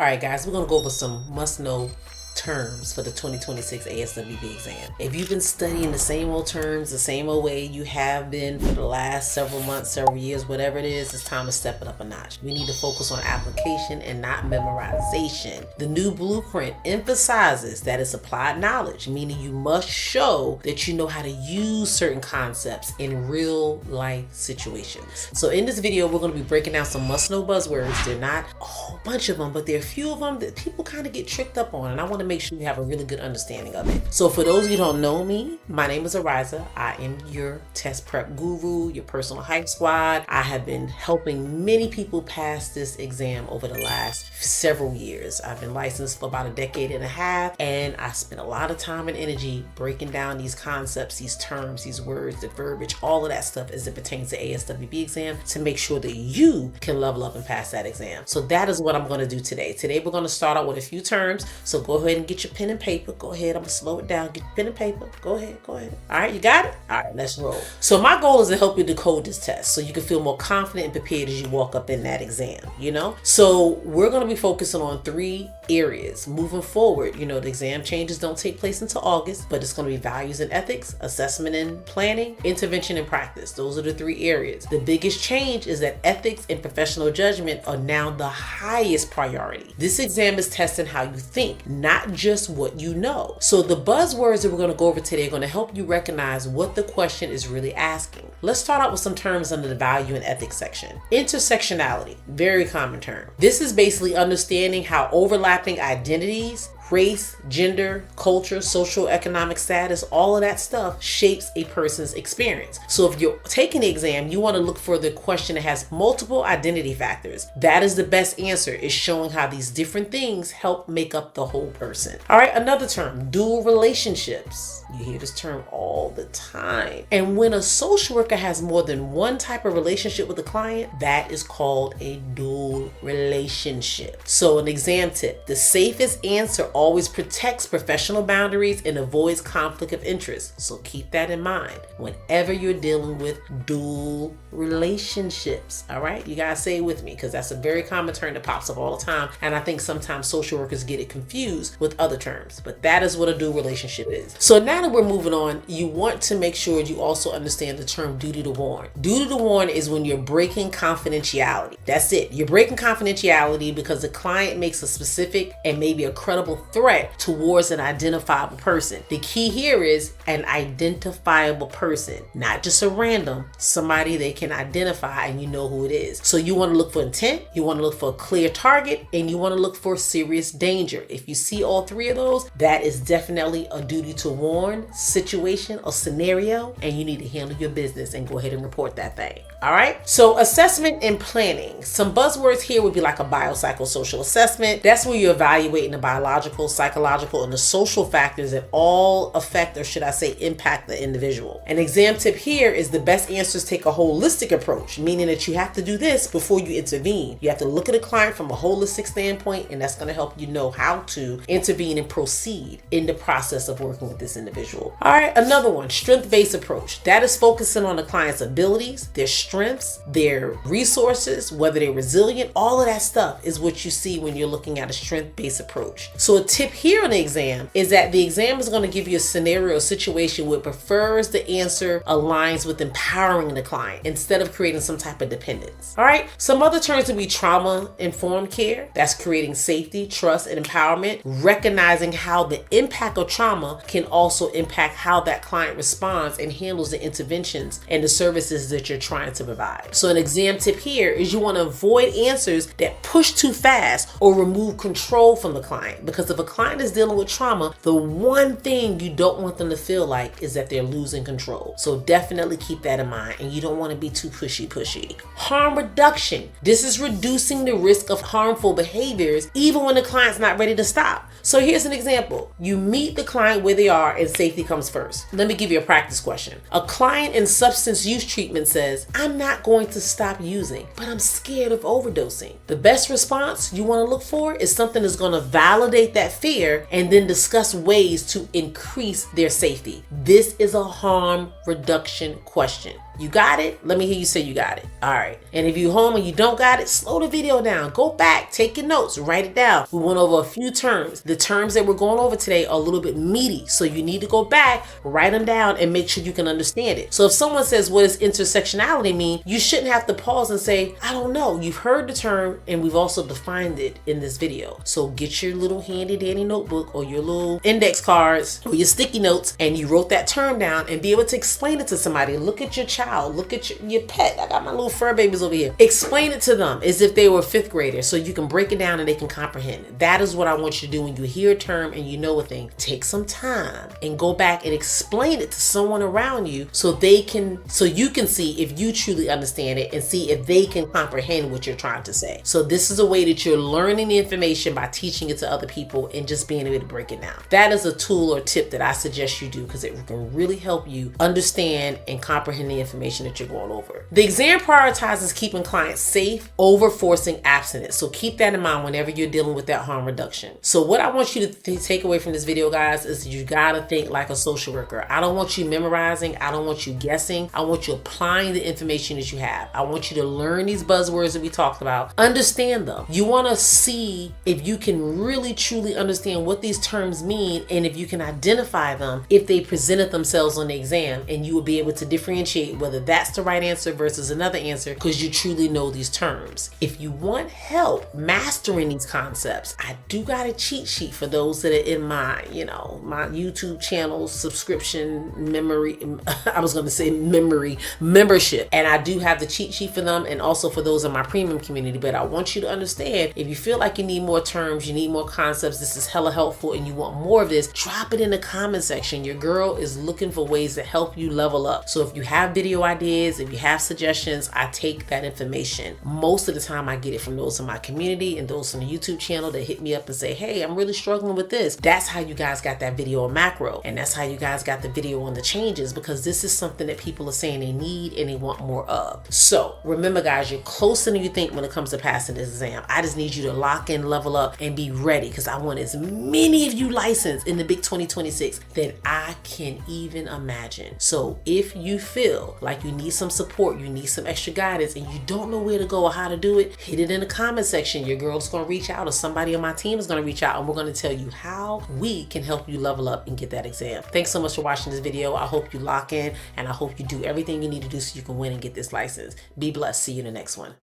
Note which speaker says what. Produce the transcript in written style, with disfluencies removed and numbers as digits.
Speaker 1: All right, guys, we're going to go over some must-know terms for the 2026 ASWB exam. If you've been studying the same old terms, the same old way you have been for the last several months, several years, whatever it is, it's time to step it up a notch. We need to focus on application and not memorization. The new blueprint emphasizes that it's applied knowledge, meaning you must show that you know how to use certain concepts in real life situations. So in this video, we're going to be breaking down some must-know buzzwords. They're not a whole bunch of them, but there are a few of them that people kind of get tricked up on, and I want to make sure you have a really good understanding of it. So for those of you who don't know me, my name is Ariza. I am your test prep guru, your personal hype squad. I have been helping many people pass this exam over the last several years. I've been licensed for about a decade and a half, and I spent a lot of time and energy breaking down these concepts, these terms, these words, the verbiage, all of that stuff as it pertains to ASWB exam to make sure that you can level up and pass that exam. So that is what I'm going to do today. Today we're going to start out with a few terms. So go ahead and get your pen and paper. Go ahead. I'm going to slow it down. Get your pen and paper. Go ahead. All right, you got it? All right, let's roll. So my goal is to help you decode this test so you can feel more confident and prepared as you walk up in that exam, So we're going to be focusing on 3 areas. Moving forward, the exam changes don't take place until August, but it's going to be values and ethics, assessment and planning, intervention and practice. Those are the 3 areas. The biggest change is that ethics and professional judgment are now the highest priority. This exam is testing how you think, not just what you know. So the buzzwords that we're going to go over today are going to help you recognize what the question is really asking. Let's start out with some terms under the value and ethics section. Intersectionality, very common term. This is basically understanding how overlapping identities, race, gender, culture, social, economic status, all of that stuff shapes a person's experience. So if you're taking the exam, you want to look for the question that has multiple identity factors. That is the best answer, is showing how these different things help make up the whole person. All right, another term, dual relationships. You hear this term all the time. And when a social worker has more than one type of relationship with a client, that is called a dual relationship. So an exam tip, the safest answer always protects professional boundaries and avoids conflict of interest. So keep that in mind whenever you're dealing with dual relationships. All right, you gotta say it with me because that's a very common term that pops up all the time. And I think sometimes social workers get it confused with other terms, but that is what a dual relationship is. So now that we're moving on, you want to make sure you also understand the term duty to warn. Duty to warn is when you're breaking confidentiality. That's it. You're breaking confidentiality because the client makes a specific and maybe a credible threat towards an identifiable person. The key here is an identifiable person, not just a random, somebody they can identify and you know who it is. So you want to look for intent, you want to look for a clear target, and you want to look for serious danger. If you see all 3 of those, that is definitely a duty to warn situation or scenario, and you need to handle your business and go ahead and report that thing. All right. So assessment and planning. Some buzzwords here would be like a biopsychosocial assessment. That's where you're evaluating the biological, psychological, and the social factors that all affect, or should I say, impact the individual. An exam tip here is the best answers take a holistic approach, meaning that you have to do this before you intervene. You have to look at a client from a holistic standpoint, and that's going to help you know how to intervene and proceed in the process of working with this individual. All right, another one, strength-based approach. That is focusing on the client's abilities, their strengths, their resources, whether they're resilient, all of that stuff is what you see when you're looking at a strength-based approach. So a tip here on the exam is that the exam is going to give you a scenario or situation where it prefers the answer aligns with empowering the client instead of creating some type of dependence. All right, some other terms would be trauma-informed care. That's creating safety, trust, and empowerment, recognizing how the impact of trauma can also impact how that client responds and handles the interventions and the services that you're trying to provide. So an exam tip here is you want to avoid answers that push too fast or remove control from the client, because if a client is dealing with trauma, the one thing you don't want them to feel like is that they're losing control. So definitely keep that in mind, and you don't want to be too pushy. Harm reduction. This is reducing the risk of harmful behaviors even when the client's not ready to stop. So here's an example. You meet the client where they are and safety comes first. Let me give you a practice question. A client in substance use treatment says, "I'm not going to stop using, but I'm scared of overdosing." The best response you want to look for is something that's going to validate that fear and then discuss ways to increase their safety. This is a harm reduction question. You got it? Let me hear you say you got it. All right. And if you're home and you don't got it, slow the video down. Go back, take your notes, write it down. We went over a few terms. The terms that we're going over today are a little bit meaty, so you need to go back, write them down, and make sure you can understand it. So if someone says, what does intersectionality mean? You shouldn't have to pause and say, I don't know. You've heard the term, and we've also defined it in this video. So get your little handy dandy notebook or your little index cards or your sticky notes, and you wrote that term down and be able to explain it to somebody. Look at your child, look at your pet. I got my little fur babies over here. Explain it to them as if they were 5th graders, so you can break it down and they can comprehend it. That is what I want you to do when you hear a term and you know a thing. Take some time and go back and explain it to someone around you so you can see if you truly understand it and see if they can comprehend what you're trying to say. So this is a way that you're learning the information by teaching it to other people and just being able to break it down. That is a tool or tip that I suggest you do because it can really help you understand and comprehend the information that you're going over. The exam prioritizes keeping clients safe over forcing abstinence. So keep that in mind whenever you're dealing with that harm reduction. So what I want you to take away from this video, guys, is you gotta think like a social worker. I don't want you memorizing. I don't want you guessing. I want you applying the information that you have. I want you to learn these buzzwords that we talked about. Understand them. You want to see if you can really truly understand what these terms mean and if you can identify them if they presented themselves on the exam, and you will be able to differentiate whether that's the right answer versus another answer because you truly know these terms. If you want help mastering these concepts, I do got a cheat sheet for those that are in my YouTube channel subscription membership. And I do have the cheat sheet for them and also for those in my premium community. But I want you to understand, if you feel like you need more terms, you need more concepts, this is hella helpful and you want more of this, drop it in the comment section. Your girl is looking for ways to help you level up. So if you have video ideas, if you have suggestions, I take that information. Most of the time I get it from those in my community and those on the YouTube channel that hit me up and say, hey, I'm really struggling with this. That's how you guys got that video on macro. And that's how you guys got the video on the changes, because this is something that people are saying they need and they want more of. So remember, guys, you're closer than you think when it comes to passing this exam. I just need you to lock in, level up, and be ready, because I want as many of you licensed in the big 2026 that I can even imagine. So if you feel like you need some support, you need some extra guidance, and you don't know where to go or how to do it, hit it in the comment section. Your girl's going to reach out, or somebody on my team is going to reach out, and we're going to tell you how we can help you level up and get that exam. Thanks so much for watching this video. I hope you lock in, and I hope you do everything you need to do so you can win and get this license. Be blessed. See you in the next one.